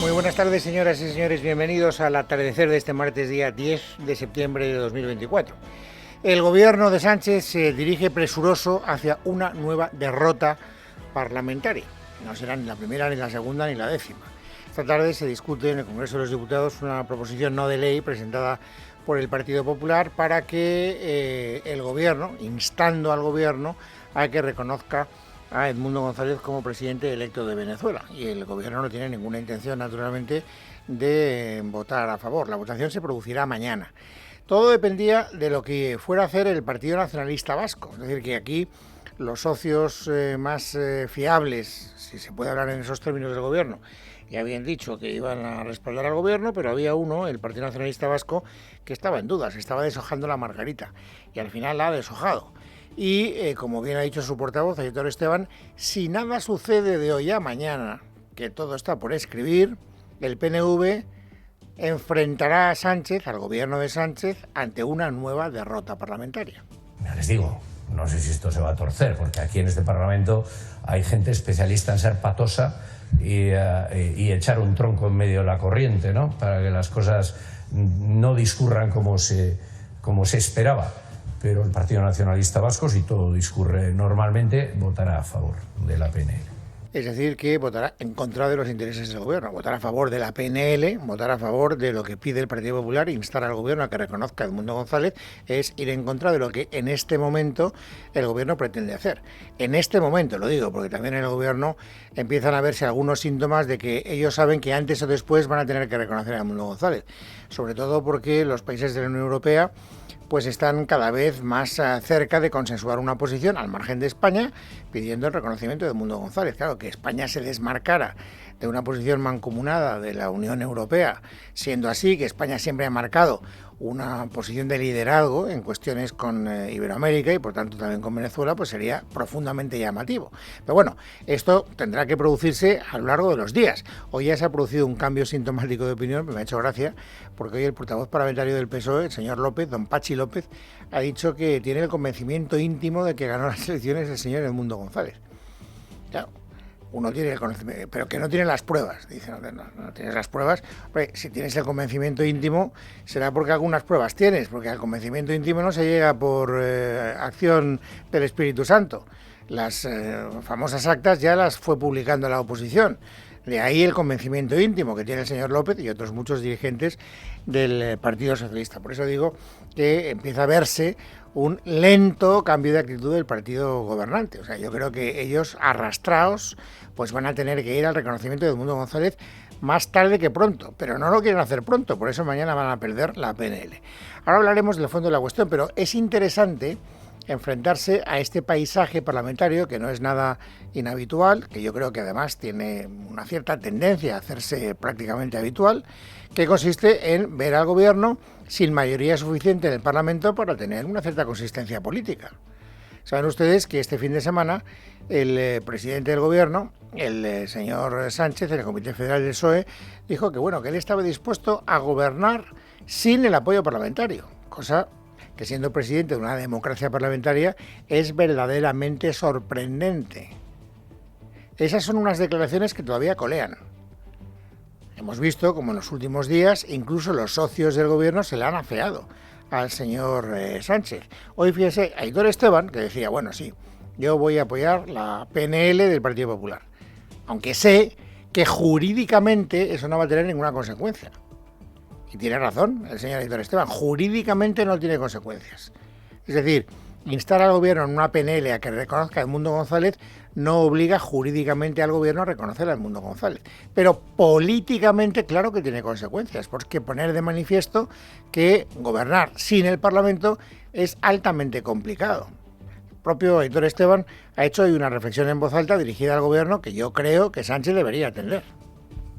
Muy buenas tardes, señoras y señores. Bienvenidos al atardecer de este martes, día 10 de septiembre de 2024. El gobierno de Sánchez se dirige presuroso hacia una nueva derrota parlamentaria. No será ni la primera, ni la segunda, ni la décima. Esta tarde se discute en el Congreso de los Diputados una proposición no de ley presentada por el Partido Popular para que el gobierno, instando al gobierno a que reconozca a Edmundo González como presidente electo de Venezuela. Y el gobierno no tiene ninguna intención, naturalmente, de votar a favor. La votación se producirá mañana. Todo dependía de lo que fuera a hacer el Partido Nacionalista Vasco. Es decir, que aquí los socios más fiables, si se puede hablar en esos términos del gobierno, ya habían dicho que iban a respaldar al gobierno, pero había uno, el Partido Nacionalista Vasco, que estaba en dudas, estaba deshojando la margarita. Y al final la ha deshojado. Y, como bien ha dicho su portavoz, Aitor Esteban, si nada sucede de hoy a mañana, que todo está por escribir, el PNV enfrentará a Sánchez, al gobierno de Sánchez, ante una nueva derrota parlamentaria. Ya les digo, no sé si esto se va a torcer, porque aquí en este Parlamento hay gente especialista en ser patosa y echar un tronco en medio de la corriente, ¿no? Para que las cosas no discurran como se esperaba. Pero el Partido Nacionalista Vasco, si todo discurre normalmente, votará a favor de la PNL. Es decir, que votará en contra de los intereses del gobierno, votará a favor de la PNL, votará a favor de lo que pide el Partido Popular, instar al gobierno a que reconozca a Edmundo González, es ir en contra de lo que en este momento el gobierno pretende hacer. En este momento, lo digo, porque también en el gobierno empiezan a verse algunos síntomas de que ellos saben que antes o después van a tener que reconocer a Edmundo González, sobre todo porque los países de la Unión Europea pues están cada vez más cerca de consensuar una posición al margen de España, pidiendo el reconocimiento de Edmundo González. Claro, que España se desmarcara de una posición mancomunada de la Unión Europea, siendo así que España siempre ha marcado una posición de liderazgo en cuestiones con Iberoamérica y por tanto también con Venezuela, pues sería profundamente llamativo. Pero bueno, esto tendrá que producirse a lo largo de los días. Hoy ya se ha producido un cambio sintomático de opinión, me ha hecho gracia, porque hoy el portavoz parlamentario del PSOE, el señor López, don Pachi López, ha dicho que tiene el convencimiento íntimo de que ganó las elecciones el señor Edmundo González. Claro, uno tiene el conocimiento, pero que no tiene las pruebas. Dice, no tienes las pruebas. Hombre, si tienes el convencimiento íntimo, será porque algunas pruebas tienes, porque al convencimiento íntimo no se llega por acción del Espíritu Santo. Las famosas actas ya las fue publicando la oposición. De ahí el convencimiento íntimo que tiene el señor López y otros muchos dirigentes del Partido Socialista. Por eso digo que empieza a verse un lento cambio de actitud del partido gobernante. O sea, yo creo que ellos, arrastrados, pues van a tener que ir al reconocimiento de Edmundo González más tarde que pronto, pero no lo quieren hacer pronto, por eso mañana van a perder la PNL. Ahora hablaremos del fondo de la cuestión, pero es interesante enfrentarse a este paisaje parlamentario que no es nada inhabitual, que yo creo que además tiene una cierta tendencia a hacerse prácticamente habitual, que consiste en ver al gobierno sin mayoría suficiente en el Parlamento para tener una cierta consistencia política. Saben ustedes que este fin de semana el presidente del gobierno, el señor Sánchez, en el Comité Federal del PSOE, dijo que bueno, que él estaba dispuesto a gobernar sin el apoyo parlamentario, cosa que siendo presidente de una democracia parlamentaria es verdaderamente sorprendente. Esas son unas declaraciones que todavía colean. Hemos visto como en los últimos días incluso los socios del gobierno se le han afeado al señor Sánchez. Hoy fíjese, Aitor Esteban, que decía, bueno, sí, yo voy a apoyar la PNL del Partido Popular, aunque sé que jurídicamente eso no va a tener ninguna consecuencia. Y tiene razón el señor Aitor Esteban, jurídicamente no tiene consecuencias. Es decir, instar al gobierno en una PNL a que reconozca a Edmundo González no obliga jurídicamente al gobierno a reconocer a Edmundo González. Pero políticamente claro que tiene consecuencias, porque poner de manifiesto que gobernar sin el Parlamento es altamente complicado. El propio Aitor Esteban ha hecho hoy una reflexión en voz alta dirigida al gobierno que yo creo que Sánchez debería atender.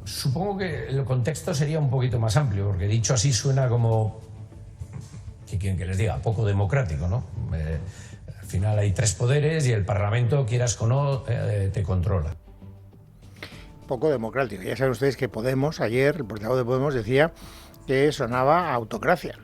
Supongo que el contexto sería un poquito más amplio, porque dicho así suena como, ¿qué quieren que les diga? Poco democrático, ¿no? Al final hay tres poderes y el Parlamento, quieras o no, te controla. Poco democrático. Ya saben ustedes que Podemos, ayer, el portavoz de Podemos decía que sonaba a autocracia,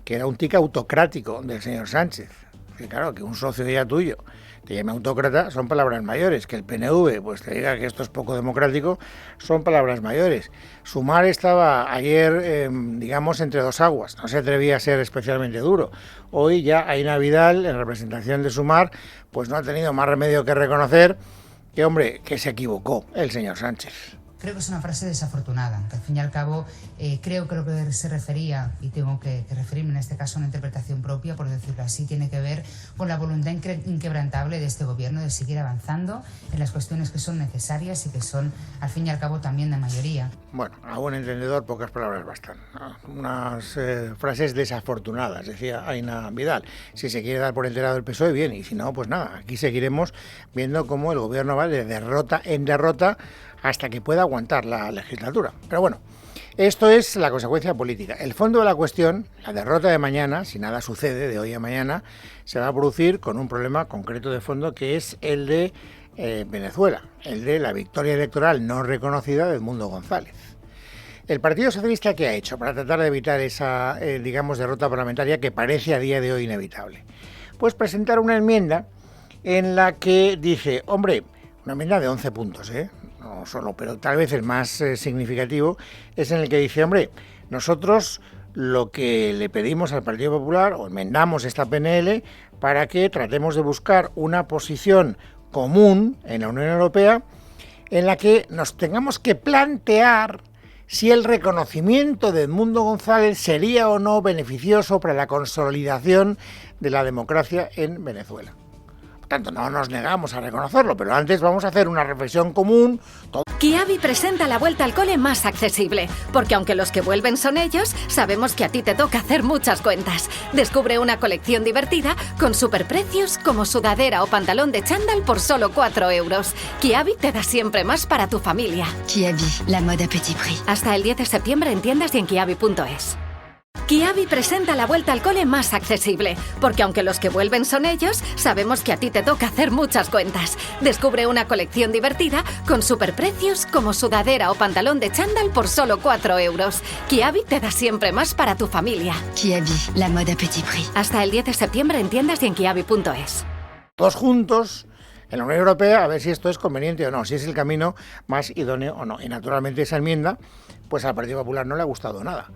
que era un tic autocrático del señor Sánchez. Y claro, que un socio ya tuyo te llame autócrata, son palabras mayores. Que el PNV pues te diga que esto es poco democrático, son palabras mayores. Sumar estaba ayer, digamos, entre dos aguas, no se atrevía a ser especialmente duro. Hoy ya Aina Vidal, en representación de Sumar, pues no ha tenido más remedio que reconocer que, hombre, que se equivocó el señor Sánchez. Creo que es una frase desafortunada, que al fin y al cabo creo que lo que se refería, y tengo que referirme en este caso a una interpretación propia, por decirlo así, tiene que ver con la voluntad inquebrantable de este gobierno de seguir avanzando en las cuestiones que son necesarias y que son, al fin y al cabo, también de mayoría. Bueno, a buen entendedor pocas palabras bastan, ¿no? Unas frases desafortunadas, decía Aina Vidal. Si se quiere dar por enterado el PSOE, bien, y si no, pues nada, aquí seguiremos viendo cómo el gobierno va de derrota en derrota hasta que pueda aguantar la legislatura. Pero bueno, esto es la consecuencia política. El fondo de la cuestión, la derrota de mañana, si nada sucede de hoy a mañana, se va a producir con un problema concreto de fondo, que es el de Venezuela, el de la victoria electoral no reconocida de Edmundo González. ¿El Partido Socialista qué ha hecho para tratar de evitar esa, digamos, derrota parlamentaria que parece a día de hoy inevitable? Pues presentar una enmienda en la que dice, hombre, una enmienda de 11 puntos, no solo, pero tal vez el más significativo es en el que dice, hombre, nosotros lo que le pedimos al Partido Popular, o enmendamos esta PNL, para que tratemos de buscar una posición común en la Unión Europea en la que nos tengamos que plantear si el reconocimiento de Edmundo González sería o no beneficioso para la consolidación de la democracia en Venezuela. Por tanto, no nos negamos a reconocerlo, pero antes vamos a hacer una reflexión común. Kiabi presenta la vuelta al cole más accesible, porque aunque los que vuelven son ellos, sabemos que a ti te toca hacer muchas cuentas. Descubre una colección divertida con superprecios como sudadera o pantalón de chándal por solo 4 euros. Kiabi te da siempre más para tu familia. Kiabi, la moda petit prix. Hasta el 10 de septiembre en tiendas y en kiabi.es. Kiabi presenta la vuelta al cole más accesible, porque aunque los que vuelven son ellos, sabemos que a ti te toca hacer muchas cuentas. Descubre una colección divertida con superprecios como sudadera o pantalón de chándal por solo 4 euros. Kiabi te da siempre más para tu familia. Kiabi, la moda petit prix. Hasta el 10 de septiembre en tiendas y en kiabi.es. Todos juntos en la Unión Europea a ver si esto es conveniente o no, si es el camino más idóneo o no. Y naturalmente esa enmienda, pues al Partido Popular no le ha gustado nada.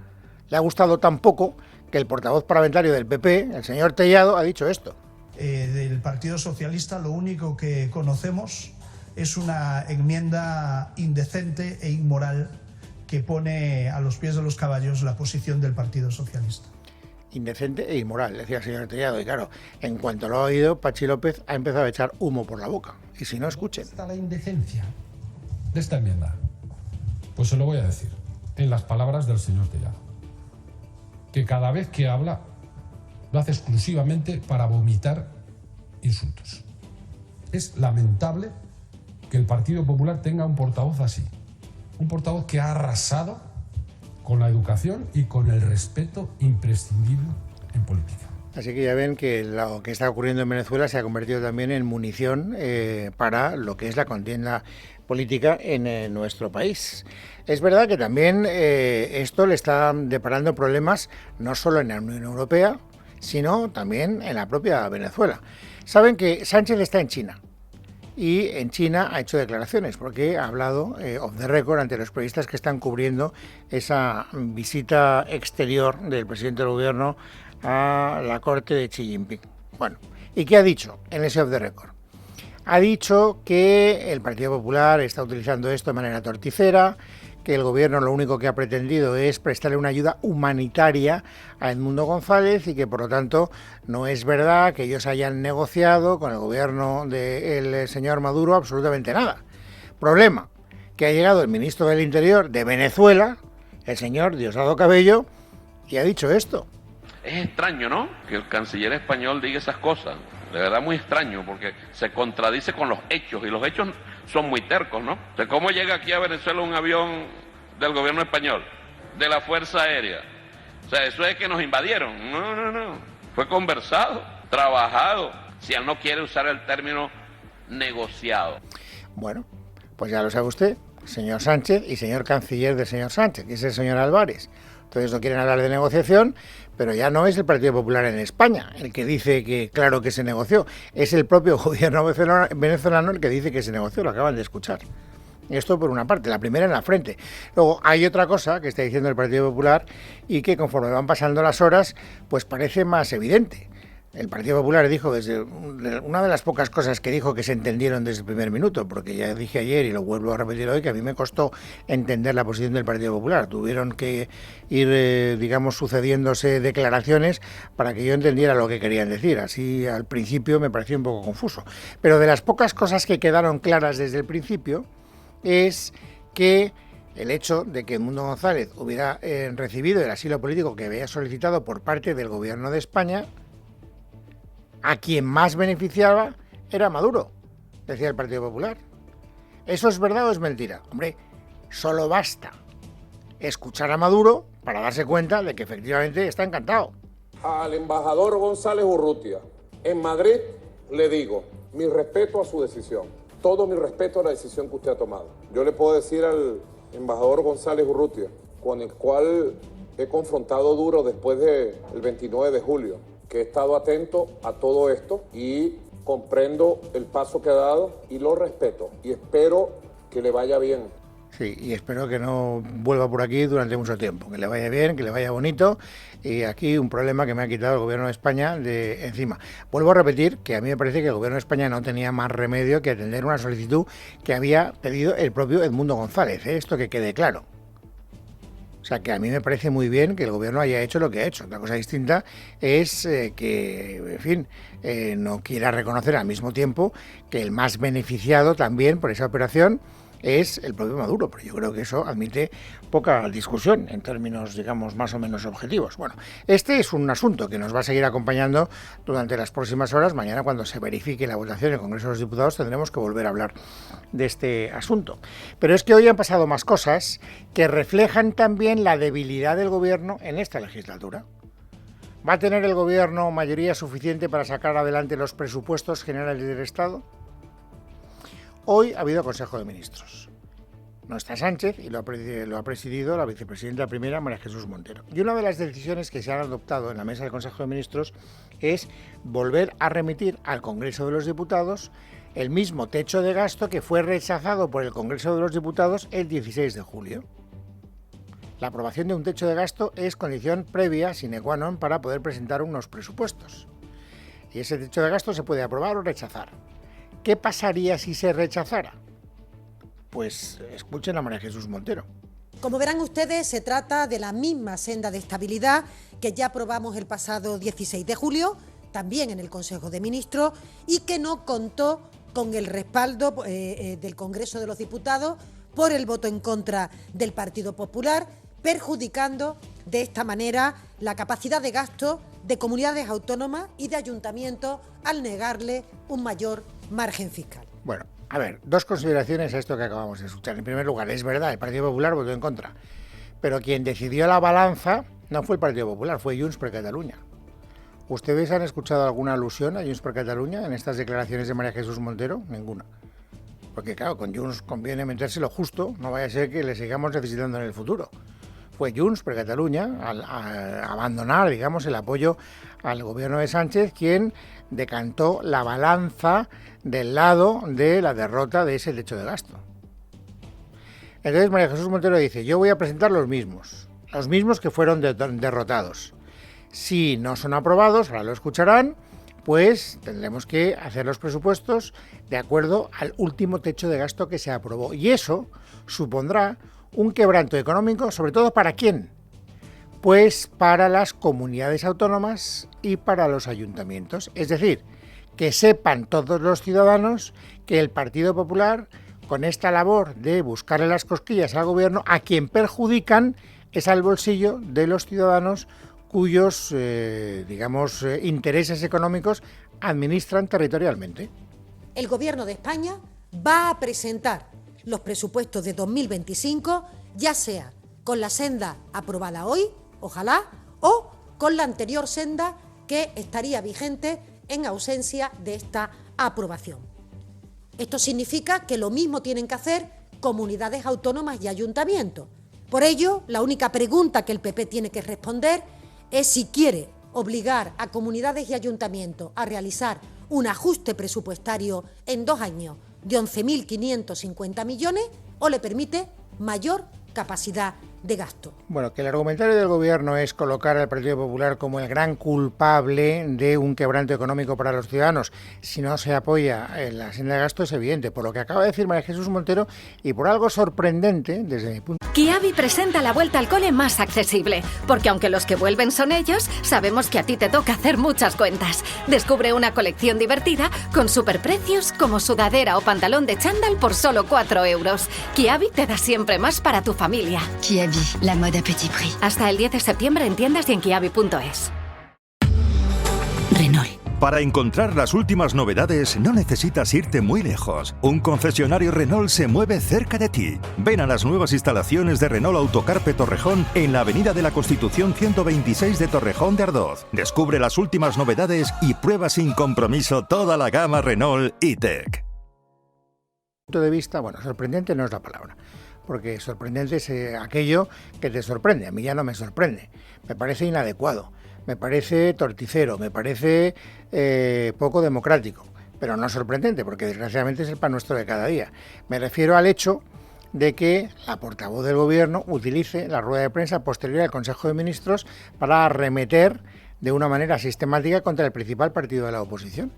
Le ha gustado tan poco que el portavoz parlamentario del PP, el señor Tellado, ha dicho esto. Del Partido Socialista lo único que conocemos es una enmienda indecente e inmoral que pone a los pies de los caballos la posición del Partido Socialista. Indecente e inmoral, decía el señor Tellado. Y claro, en cuanto lo ha oído, Pachi López ha empezado a echar humo por la boca. Y si no, escuchen. ¿Dónde está la indecencia de esta enmienda? Pues se lo voy a decir, en las palabras del señor Tellado, que cada vez que habla lo hace exclusivamente para vomitar insultos. Es lamentable que el Partido Popular tenga un portavoz así, un portavoz que ha arrasado con la educación y con el respeto imprescindible en política. Así que ya ven que lo que está ocurriendo en Venezuela se ha convertido también en munición para lo que es la contienda política en nuestro país. Es verdad que también esto le está deparando problemas no solo en la Unión Europea, sino también en la propia Venezuela. Saben que Sánchez está en China y en China ha hecho declaraciones porque ha hablado off the record ante los periodistas que están cubriendo esa visita exterior del presidente del gobierno a la corte de Xi Jinping. Bueno, ¿y qué ha dicho en ese off the record? Ha dicho que el Partido Popular está utilizando esto de manera torticera, que el gobierno lo único que ha pretendido es prestarle una ayuda humanitaria a Edmundo González y que por lo tanto no es verdad que ellos hayan negociado con el gobierno del señor Maduro absolutamente nada. Problema, que ha llegado el ministro del Interior de Venezuela, el señor Diosdado Cabello, y ha dicho esto. Es extraño, ¿no?, que el canciller español diga esas cosas. De verdad muy extraño, porque se contradice con los hechos, y los hechos son muy tercos, ¿no? De cómo llega aquí a Venezuela un avión del gobierno español, de la Fuerza Aérea. O sea, eso es que nos invadieron. No. Fue conversado, trabajado, si él no quiere usar el término negociado. Bueno, pues ya lo sabe usted. señor Sánchez y señor canciller del señor Sánchez, que es el señor Álvarez. Entonces no quieren hablar de negociación, pero ya no es el Partido Popular en España el que dice que claro que se negoció, es el propio gobierno venezolano el que dice que se negoció, lo acaban de escuchar. Esto por una parte, la primera en la frente. Luego hay otra cosa que está diciendo el Partido Popular y que conforme van pasando las horas, pues parece más evidente. El Partido Popular dijo, desde una de las pocas cosas que dijo que se entendieron desde el primer minuto, porque ya dije ayer y lo vuelvo a repetir hoy, que a mí me costó entender la posición del Partido Popular. Tuvieron que ir, digamos, sucediéndose declaraciones para que yo entendiera lo que querían decir. Así al principio me pareció un poco confuso. Pero de las pocas cosas que quedaron claras desde el principio es que el hecho de que Edmundo González hubiera recibido el asilo político que había solicitado por parte del Gobierno de España, a quien más beneficiaba era Maduro, decía el Partido Popular. ¿Eso es verdad o es mentira? Hombre, solo basta escuchar a Maduro para darse cuenta de que efectivamente está encantado. Al embajador González Urrutia, en Madrid, le digo, mi respeto a su decisión, todo mi respeto a la decisión que usted ha tomado. Yo le puedo decir al embajador González Urrutia, con el cual he confrontado duro después del 29 de julio, que he estado atento a todo esto y comprendo el paso que ha dado y lo respeto y espero que le vaya bien. Sí, y espero que no vuelva por aquí durante mucho tiempo, que le vaya bien, que le vaya bonito, y aquí un problema que me ha quitado el Gobierno de España de encima. Vuelvo a repetir que a mí me parece que el Gobierno de España no tenía más remedio que atender una solicitud que había pedido el propio Edmundo González, esto que quede claro. O sea, que a mí me parece muy bien que el Gobierno haya hecho lo que ha hecho. Otra cosa distinta es que, en fin, no quiera reconocer al mismo tiempo que el más beneficiado también por esa operación es el propio Maduro, pero yo creo que eso admite poca discusión en términos, digamos, más o menos objetivos. Bueno, este es un asunto que nos va a seguir acompañando durante las próximas horas. Mañana, cuando se verifique la votación en el Congreso de los Diputados, tendremos que volver a hablar de este asunto. Pero es que hoy han pasado más cosas que reflejan también la debilidad del Gobierno en esta legislatura. ¿Va a tener el Gobierno mayoría suficiente para sacar adelante los presupuestos generales del Estado? Hoy ha habido Consejo de Ministros. No está Sánchez y lo ha presidido la vicepresidenta primera, María Jesús Montero. Y una de las decisiones que se han adoptado en la mesa del Consejo de Ministros es volver a remitir al Congreso de los Diputados el mismo techo de gasto que fue rechazado por el Congreso de los Diputados el 16 de julio. La aprobación de un techo de gasto es condición previa sine qua non para poder presentar unos presupuestos. Y ese techo de gasto se puede aprobar o rechazar. ¿Qué pasaría si se rechazara? Pues escuchen a María Jesús Montero. Como verán ustedes, se trata de la misma senda de estabilidad que ya aprobamos el pasado 16 de julio, también en el Consejo de Ministros, y que no contó con el respaldo del Congreso de los Diputados por el voto en contra del Partido Popular, perjudicando de esta manera la capacidad de gasto de comunidades autónomas y de ayuntamientos al negarle un mayor margen fiscal. Bueno, a ver, dos consideraciones a esto que acabamos de escuchar. En primer lugar, es verdad, el Partido Popular votó en contra, pero quien decidió la balanza no fue el Partido Popular, fue Junts per Catalunya. ¿Ustedes han escuchado alguna alusión a Junts per Catalunya en estas declaraciones de María Jesús Montero? Ninguna. Porque claro, con Junts conviene metérselo justo, no vaya a ser que le sigamos necesitando en el futuro. Fue Junts per Catalunya, al abandonar, digamos, el apoyo al gobierno de Sánchez, quien decantó la balanza del lado de la derrota de ese techo de gasto. Entonces María Jesús Montero dice, yo voy a presentar los mismos que fueron derrotados. Si no son aprobados, ahora lo escucharán, pues tendremos que hacer los presupuestos de acuerdo al último techo de gasto que se aprobó. Y eso supondrá un quebranto económico, sobre todo ¿para quién? Pues para las comunidades autónomas y para los ayuntamientos. Es decir, que sepan todos los ciudadanos que el Partido Popular, con esta labor de buscarle las cosquillas al gobierno, a quien perjudican es al bolsillo de los ciudadanos cuyos, intereses económicos administran territorialmente. El Gobierno de España va a presentar los presupuestos de 2025, ya sea con la senda aprobada hoy, ojalá, o con la anterior senda que estaría vigente en ausencia de esta aprobación. Esto significa que lo mismo tienen que hacer comunidades autónomas y ayuntamientos. Por ello, la única pregunta que el PP tiene que responder es si quiere obligar a comunidades y ayuntamientos a realizar un ajuste presupuestario en 2 años de 11.550 millones o le permite mayor capacidad de gasto. Bueno, que el argumentario del Gobierno es colocar al Partido Popular como el gran culpable de un quebranto económico para los ciudadanos si no se apoya en la senda de gasto es evidente, por lo que acaba de decir María Jesús Montero y por algo sorprendente desde mi punto. Kiabi presenta la vuelta al cole más accesible, porque aunque los que vuelven son ellos, sabemos que a ti te toca hacer muchas cuentas. Descubre una colección divertida con superprecios como sudadera o pantalón de chándal por solo 4 euros. Kiabi te da siempre más para tu familia. Kiabi, la mode à petit prix. Hasta el 10 de septiembre en tiendas y en kiabi.es. Renault. Para encontrar las últimas novedades no necesitas irte muy lejos. Un concesionario Renault se mueve cerca de ti. Ven a las nuevas instalaciones de Renault Autocarpe Torrejón en la Avenida de la Constitución 126 de Torrejón de Ardoz. Descubre las últimas novedades y prueba sin compromiso toda la gama Renault E-Tech. Punto de vista, bueno, sorprendente no es la palabra, porque sorprendente es aquello que te sorprende. A mí ya no me sorprende, me parece inadecuado, me parece torticero, me parece poco democrático, pero no sorprendente, porque desgraciadamente es el pan nuestro de cada día. Me refiero al hecho de que la portavoz del Gobierno utilice la rueda de prensa posterior al Consejo de Ministros para arremeter de una manera sistemática contra el principal partido de la oposición.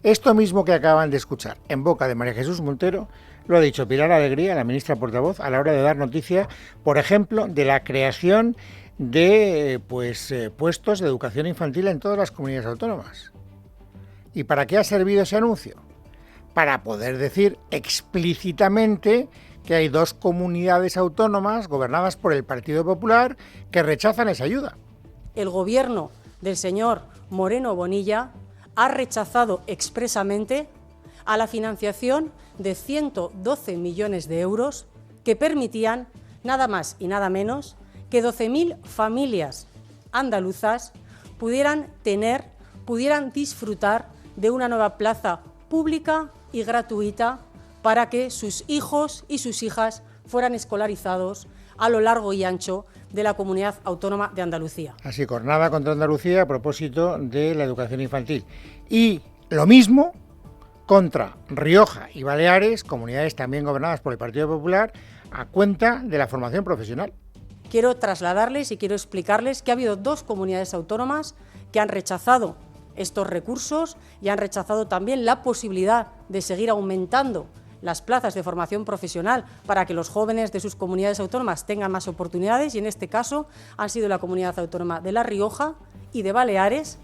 Esto mismo que acaban de escuchar en boca de María Jesús Montero lo ha dicho Pilar Alegría, la ministra portavoz, a la hora de dar noticia, por ejemplo, de la creación de puestos de educación infantil en todas las comunidades autónomas. ¿Y para qué ha servido ese anuncio? Para poder decir explícitamente que hay 2 comunidades autónomas gobernadas por el Partido Popular que rechazan esa ayuda. El gobierno del señor Moreno Bonilla ha rechazado expresamente a la financiación de 112 millones de euros que permitían nada más y nada menos que 12.000 familias andaluzas pudieran disfrutar de una nueva plaza pública y gratuita para que sus hijos y sus hijas fueran escolarizados a lo largo y ancho de la Comunidad Autónoma de Andalucía. Así, cornada contra Andalucía a propósito de la educación infantil. Y lo mismo contra Rioja y Baleares, comunidades también gobernadas por el Partido Popular, a cuenta de la formación profesional. Quiero trasladarles y quiero explicarles que ha habido 2 comunidades autónomas que han rechazado estos recursos y han rechazado también la posibilidad de seguir aumentando las plazas de formación profesional para que los jóvenes de sus comunidades autónomas tengan más oportunidades, y en este caso han sido la comunidad autónoma de La Rioja y de Baleares.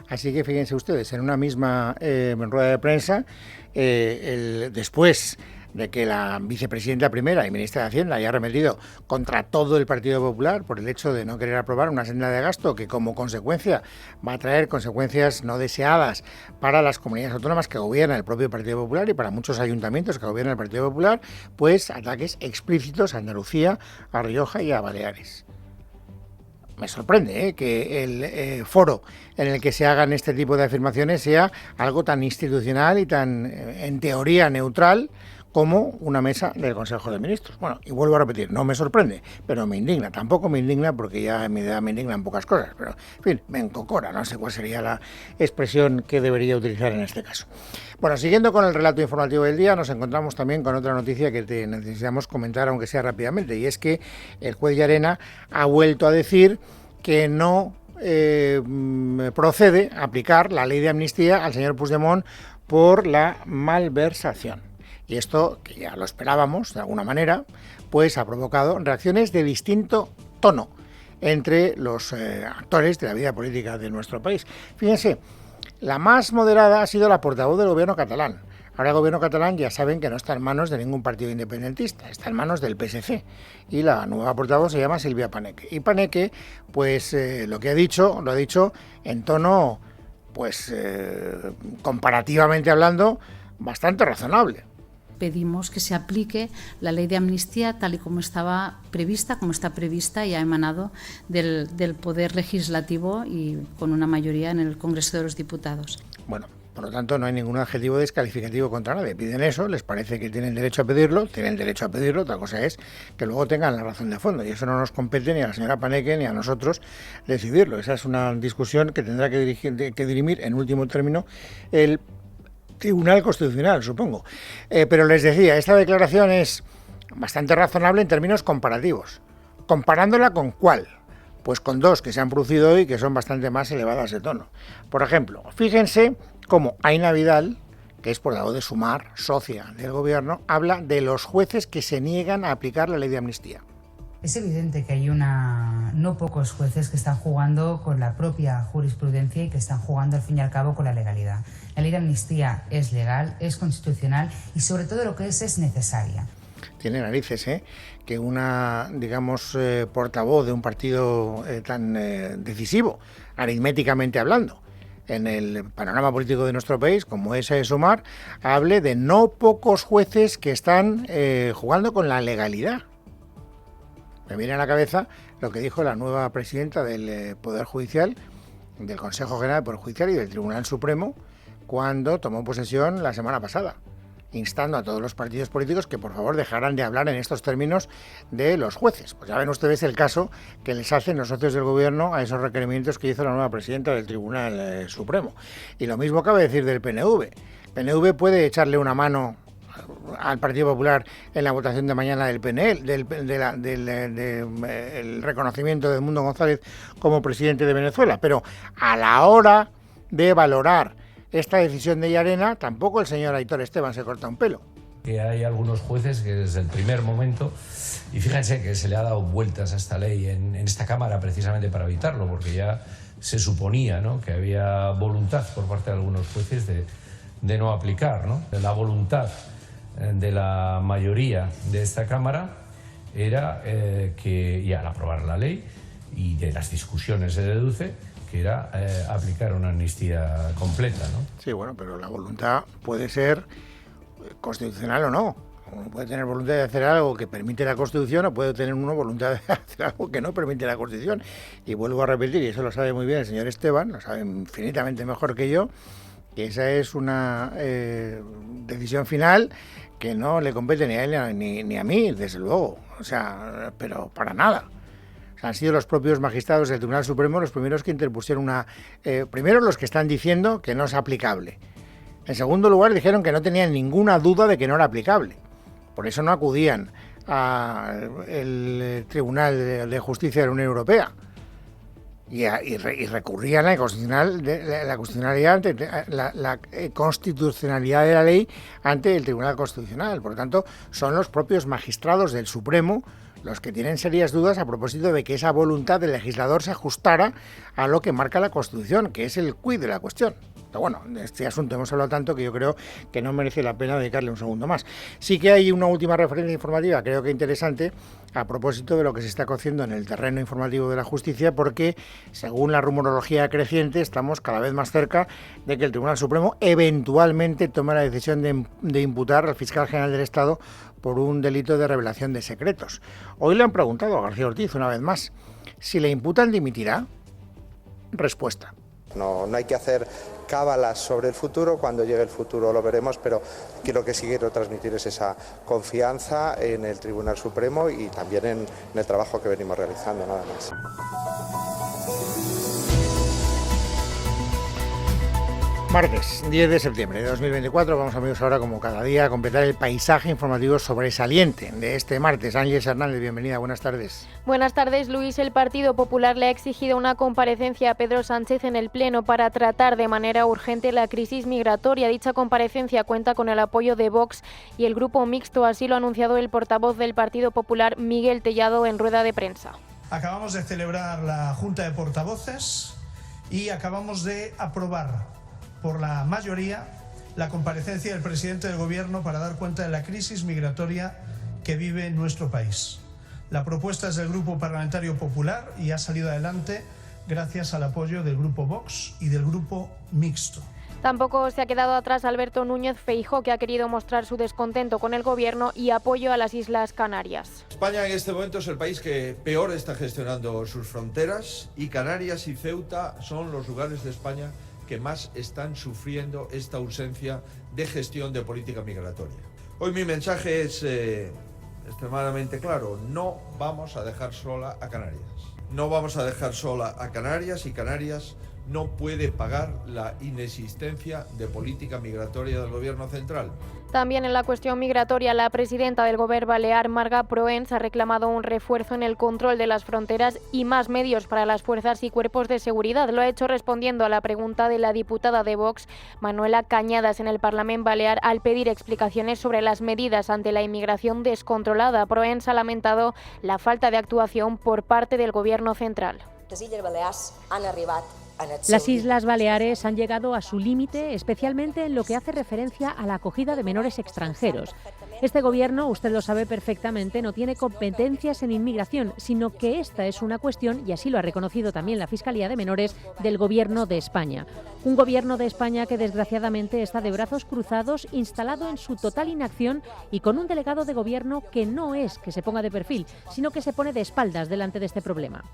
Así que fíjense ustedes, en una misma rueda de prensa, después de que la vicepresidenta primera y ministra de Hacienda haya arremetido contra todo el Partido Popular por el hecho de no querer aprobar una senda de gasto que como consecuencia va a traer consecuencias no deseadas para las comunidades autónomas que gobierna el propio Partido Popular y para muchos ayuntamientos que gobierna el Partido Popular, pues ataques explícitos a Andalucía, a Rioja y a Baleares. Me sorprende que el foro en el que se hagan este tipo de afirmaciones sea algo tan institucional y tan, en teoría, neutral como una mesa del Consejo de Ministros. Bueno, y vuelvo a repetir, no me sorprende, pero me indigna. Tampoco me indigna porque ya en mi edad me indignan pocas cosas, pero, en fin, me encocora, no sé cuál sería la expresión que debería utilizar en este caso. Bueno, siguiendo con el relato informativo del día, nos encontramos también con otra noticia que necesitamos comentar, aunque sea rápidamente, y es que el juez Llarena ha vuelto a decir que no procede a aplicar la ley de amnistía al señor Puigdemont por la malversación. Y esto, que ya lo esperábamos de alguna manera, pues ha provocado reacciones de distinto tono entre los actores de la vida política de nuestro país. Fíjense, la más moderada ha sido la portavoz del gobierno catalán. Ahora el gobierno catalán ya saben que no está en manos de ningún partido independentista, está en manos del PSC. Y la nueva portavoz se llama Silvia Paneque. Y Paneque, pues lo que ha dicho, lo ha dicho en tono, pues comparativamente hablando, bastante razonable. Pedimos que se aplique la ley de amnistía tal y como estaba prevista, como está prevista y ha emanado del Poder Legislativo y con una mayoría en el Congreso de los Diputados. Bueno, Por lo tanto, no hay ningún adjetivo descalificativo contra nadie. Piden eso, les parece que tienen derecho a pedirlo, otra cosa es que luego tengan la razón de fondo. Y eso no nos compete ni a la señora Paneque ni a nosotros decidirlo. Esa es una discusión que tendrá que dirimir en último término el Tribunal Constitucional, supongo. Pero les decía, esta declaración es bastante razonable en términos comparativos. ¿Comparándola con cuál? Pues con dos que se han producido hoy que son bastante más elevadas de tono. Por ejemplo, fíjense cómo Aina Vidal, que es portavoz de Sumar, socia del gobierno, habla de los jueces que se niegan a aplicar la ley de amnistía. Es evidente que hay no pocos jueces que están jugando con la propia jurisprudencia y que están jugando al fin y al cabo con la legalidad. La ley de amnistía es legal, es constitucional y sobre todo lo que es necesaria. Tiene narices, que una, digamos, portavoz de un partido tan decisivo, aritméticamente hablando, en el panorama político de nuestro país, como es Sumar, hable de no pocos jueces que están jugando con la legalidad. Me viene a la cabeza lo que dijo la nueva presidenta del Poder Judicial, del Consejo General del Poder Judicial y del Tribunal Supremo, cuando tomó posesión la semana pasada, instando a todos los partidos políticos que por favor dejaran de hablar en estos términos de los jueces. Pues ya ven ustedes el caso que les hacen los socios del gobierno a esos requerimientos que hizo la nueva presidenta del Tribunal Supremo. Y lo mismo cabe decir del PNV. PNV puede echarle una mano al Partido Popular en la votación de mañana del PNL, el reconocimiento de Edmundo González como presidente de Venezuela, pero a la hora de valorar esta decisión de Llarena, tampoco el señor Aitor Esteban se corta un pelo. Que hay algunos jueces que desde el primer momento, y fíjense que se le ha dado vueltas a esta ley en esta Cámara precisamente para evitarlo, porque ya se suponía, ¿no?, que había voluntad por parte de algunos jueces de no aplicar, ¿no? La voluntad de la mayoría de esta Cámara era que, y al aprobar la ley, y de las discusiones se deduce, que era aplicar una amnistía completa, ¿no? Sí, bueno, pero la voluntad puede ser constitucional o no. Uno puede tener voluntad de hacer algo que permite la Constitución o puede tener uno voluntad de hacer algo que no permite la Constitución. Y vuelvo a repetir, y eso lo sabe muy bien el señor Esteban, lo sabe infinitamente mejor que yo, que esa es una decisión final que no le compete ni a él ni a mí, desde luego. O sea, pero para nada. Han sido los propios magistrados del Tribunal Supremo los primeros que interpusieron primero los que están diciendo que no es aplicable. En segundo lugar, dijeron que no tenían ninguna duda de que no era aplicable. Por eso no acudían al Tribunal de Justicia de la Unión Europea. Y recurrían a la constitucionalidad de la ley ante el Tribunal Constitucional. Por lo tanto, son los propios magistrados del Supremo los que tienen serias dudas a propósito de que esa voluntad del legislador se ajustara a lo que marca la Constitución, que es el quid de la cuestión. Pero bueno, de este asunto hemos hablado tanto que yo creo que no merece la pena dedicarle un segundo más. Sí que hay una última referencia informativa, creo que interesante, a propósito de lo que se está cociendo en el terreno informativo de la justicia, porque según la rumorología creciente estamos cada vez más cerca de que el Tribunal Supremo eventualmente tome la decisión de imputar al fiscal general del Estado por un delito de revelación de secretos. Hoy le han preguntado a García Ortiz una vez más, si le imputan, ¿dimitirá? Respuesta. No hay que hacer cábalas sobre el futuro, cuando llegue el futuro lo veremos, pero lo que sí quiero transmitir es esa confianza en el Tribunal Supremo y también en el trabajo que venimos realizando, nada más. Martes 10 de septiembre de 2024, vamos amigos ahora como cada día a completar el paisaje informativo sobresaliente de este martes. Ángeles Hernández, bienvenida, buenas tardes. Buenas tardes, Luis. El Partido Popular le ha exigido una comparecencia a Pedro Sánchez en el Pleno para tratar de manera urgente la crisis migratoria. Dicha comparecencia cuenta con el apoyo de Vox y el Grupo Mixto, así lo ha anunciado el portavoz del Partido Popular, Miguel Tellado, en rueda de prensa. Acabamos de celebrar la Junta de Portavoces y acabamos de aprobar por la mayoría la comparecencia del presidente del Gobierno para dar cuenta de la crisis migratoria que vive nuestro país. La propuesta es del Grupo Parlamentario Popular y ha salido adelante gracias al apoyo del Grupo Vox y del Grupo Mixto. Tampoco se ha quedado atrás Alberto Núñez Feijóo, que ha querido mostrar su descontento con el Gobierno y apoyo a las Islas Canarias. España en este momento es el país que peor está gestionando sus fronteras y Canarias y Ceuta son los lugares de España que más están sufriendo esta ausencia de gestión de política migratoria. Hoy mi mensaje es extremadamente claro: no vamos a dejar sola a Canarias. No vamos a dejar sola a Canarias, y Canarias no puede pagar la inexistencia de política migratoria del Gobierno central. También en la cuestión migratoria, la presidenta del Govern balear, Marga Proens, ha reclamado un refuerzo en el control de las fronteras y más medios para las fuerzas y cuerpos de seguridad. Lo ha hecho respondiendo a la pregunta de la diputada de Vox, Manuela Cañadas, en el Parlamento balear, al pedir explicaciones sobre las medidas ante la inmigración descontrolada. Proens ha lamentado la falta de actuación por parte del Gobierno central. Las Islas Baleares han llegado a su límite, especialmente en lo que hace referencia a la acogida de menores extranjeros. Este gobierno, usted lo sabe perfectamente, no tiene competencias en inmigración, sino que esta es una cuestión, y así lo ha reconocido también la Fiscalía de Menores, del Gobierno de España. Un Gobierno de España que desgraciadamente está de brazos cruzados, instalado en su total inacción y con un delegado de Gobierno que no es que se ponga de perfil, sino que se pone de espaldas delante de este problema.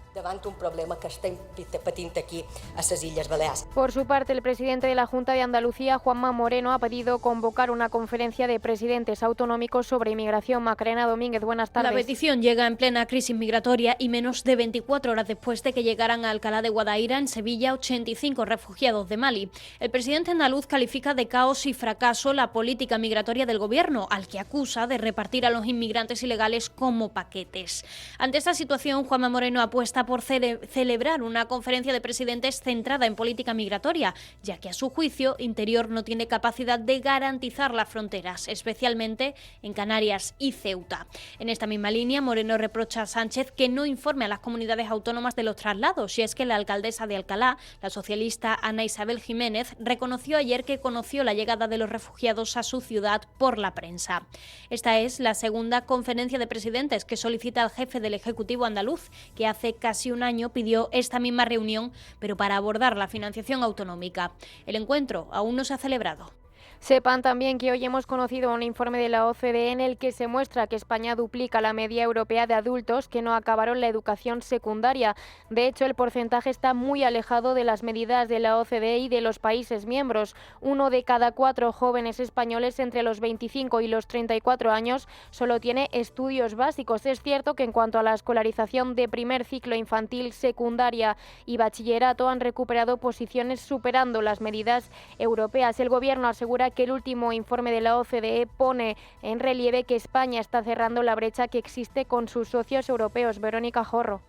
Por su parte, el presidente de la Junta de Andalucía, Juanma Moreno, ha pedido convocar una conferencia de presidentes autonómicos sobre inmigración. Macarena Domínguez, buenas tardes. La petición llega en plena crisis migratoria y menos de 24 horas después de que llegaran a Alcalá de Guadaira, en Sevilla, 85 refugiados de Mali. El presidente andaluz califica de caos y fracaso la política migratoria del gobierno, al que acusa de repartir a los inmigrantes ilegales como paquetes. Ante esta situación, Juanma Moreno apuesta por celebrar una conferencia de presidentes centrada en política migratoria, ya que a su juicio Interior no tiene capacidad de garantizar las fronteras, especialmente en Canarias y Ceuta. En esta misma línea, Moreno reprocha a Sánchez que no informe a las comunidades autónomas de los traslados, y es que la alcaldesa de Alcalá, la socialista Ana Isabel Jiménez, reconoció ayer que conoció la llegada de los refugiados a su ciudad por la prensa. Esta es la segunda conferencia de presidentes que solicita al jefe del Ejecutivo andaluz, que hace casi un año pidió esta misma reunión, pero para abordar la financiación autonómica. El encuentro aún no se ha celebrado. Sepan también que hoy hemos conocido un informe de la OCDE en el que se muestra que España duplica la media europea de adultos que no acabaron la educación secundaria. De hecho, el porcentaje está muy alejado de las medidas de la OCDE y de los países miembros. 1 de cada 4 jóvenes españoles entre los 25 y los 34 años solo tiene estudios básicos. Es cierto que en cuanto a la escolarización de primer ciclo infantil, secundaria y bachillerato han recuperado posiciones superando las medidas europeas. El Gobierno asegura que el último informe de la OCDE pone en relieve que España está cerrando la brecha que existe con sus socios europeos. Verónica Jorro.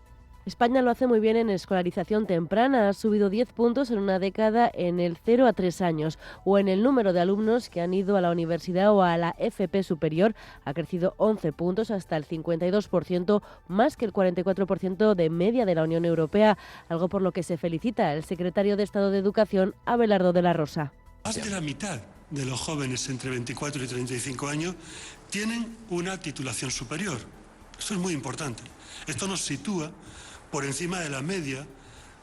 España lo hace muy bien en escolarización temprana, ha subido 10 puntos en una década en el 0 a 3 años, o en el número de alumnos que han ido a la universidad o a la FP superior, ha crecido 11 puntos hasta el 52%, más que el 44% de media de la Unión Europea, algo por lo que se felicita el secretario de Estado de Educación, Abelardo de la Rosa. Más de la mitad de los jóvenes entre 24 y 35 años tienen una titulación superior. Esto es muy importante. Esto nos sitúa por encima de la media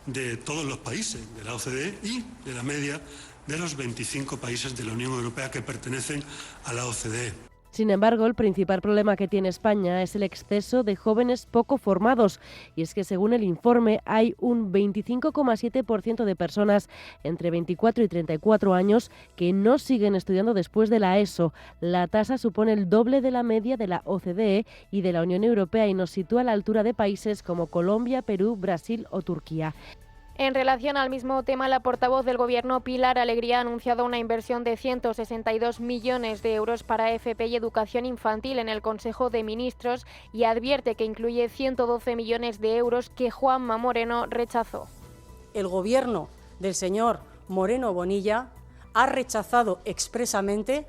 de todos los países de la OCDE y de la media de los 25 países de la Unión Europea que pertenecen a la OCDE. Sin embargo, el principal problema que tiene España es el exceso de jóvenes poco formados. Y es que, según el informe, hay un 25,7% de personas entre 24 y 34 años que no siguen estudiando después de la ESO. La tasa supone el doble de la media de la OCDE y de la Unión Europea y nos sitúa a la altura de países como Colombia, Perú, Brasil o Turquía. En relación al mismo tema, la portavoz del Gobierno, Pilar Alegría, ha anunciado una inversión de 162 millones de euros para FP y educación infantil en el Consejo de Ministros y advierte que incluye 112 millones de euros que Juanma Moreno rechazó. El Gobierno del señor Moreno Bonilla ha rechazado expresamente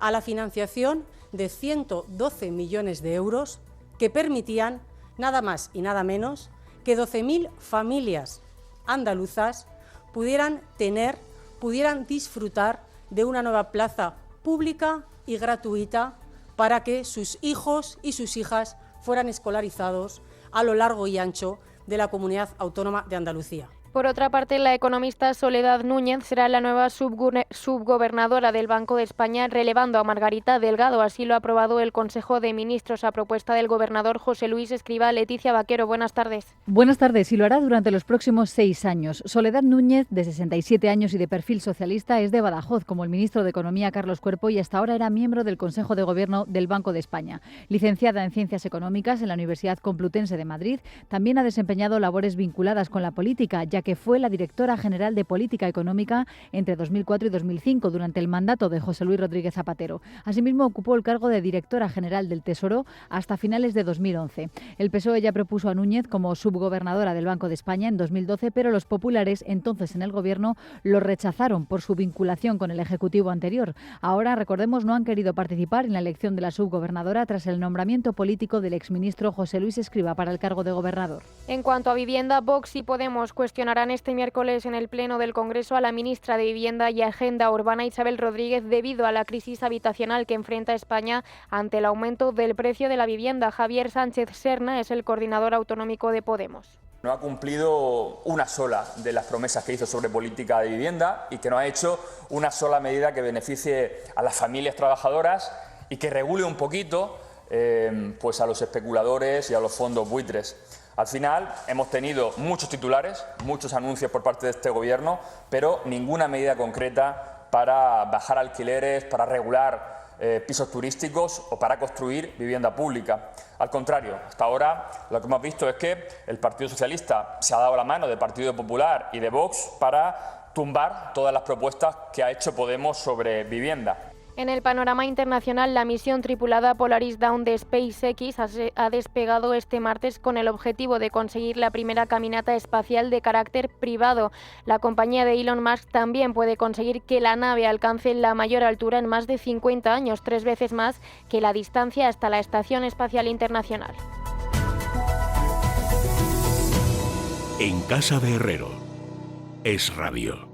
a la financiación de 112 millones de euros que permitían nada más y nada menos que 12.000 familias andaluzas pudieran disfrutar de una nueva plaza pública y gratuita para que sus hijos y sus hijas fueran escolarizados a lo largo y ancho de la Comunidad Autónoma de Andalucía. Por otra parte, la economista Soledad Núñez será la nueva subgobernadora del Banco de España, relevando a Margarita Delgado. Así lo ha aprobado el Consejo de Ministros a propuesta del gobernador José Luis Escrivá. Leticia Vaquero, buenas tardes. Buenas tardes, y lo hará durante los próximos 6 años. Soledad Núñez, de 67 años y de perfil socialista, es de Badajoz, como el ministro de Economía Carlos Cuerpo, y hasta ahora era miembro del Consejo de Gobierno del Banco de España. Licenciada en Ciencias Económicas en la Universidad Complutense de Madrid, también ha desempeñado labores vinculadas con la política, ya que fue la directora general de Política Económica entre 2004 y 2005, durante el mandato de José Luis Rodríguez Zapatero. Asimismo, ocupó el cargo de directora general del Tesoro hasta finales de 2011. El PSOE ya propuso a Núñez como subgobernadora del Banco de España en 2012, pero los populares, entonces en el Gobierno, lo rechazaron por su vinculación con el Ejecutivo anterior. Ahora, recordemos, no han querido participar en la elección de la subgobernadora tras el nombramiento político del exministro José Luis Escrivá para el cargo de gobernador. En cuanto a vivienda, Vox y Podemos cuestionarán este miércoles en el Pleno del Congreso a la ministra de Vivienda y Agenda Urbana, Isabel Rodríguez, debido a la crisis habitacional que enfrenta España ante el aumento del precio de la vivienda. Javier Sánchez Serna es el coordinador autonómico de Podemos. No ha cumplido una sola de las promesas que hizo sobre política de vivienda y que no ha hecho una sola medida que beneficie a las familias trabajadoras y que regule un poquito pues a los especuladores y a los fondos buitres. Al final hemos tenido muchos titulares, muchos anuncios por parte de este Gobierno, pero ninguna medida concreta para bajar alquileres, para regular pisos turísticos o para construir vivienda pública. Al contrario, hasta ahora lo que hemos visto es que el Partido Socialista se ha dado la mano del Partido Popular y de Vox para tumbar todas las propuestas que ha hecho Podemos sobre vivienda. En el panorama internacional, la misión tripulada Polaris Dawn de SpaceX ha despegado este martes con el objetivo de conseguir la primera caminata espacial de carácter privado. La compañía de Elon Musk también puede conseguir que la nave alcance la mayor altura en más de 50 años, 3 veces más que la distancia hasta la Estación Espacial Internacional. En casa de Herrero, Es Radio.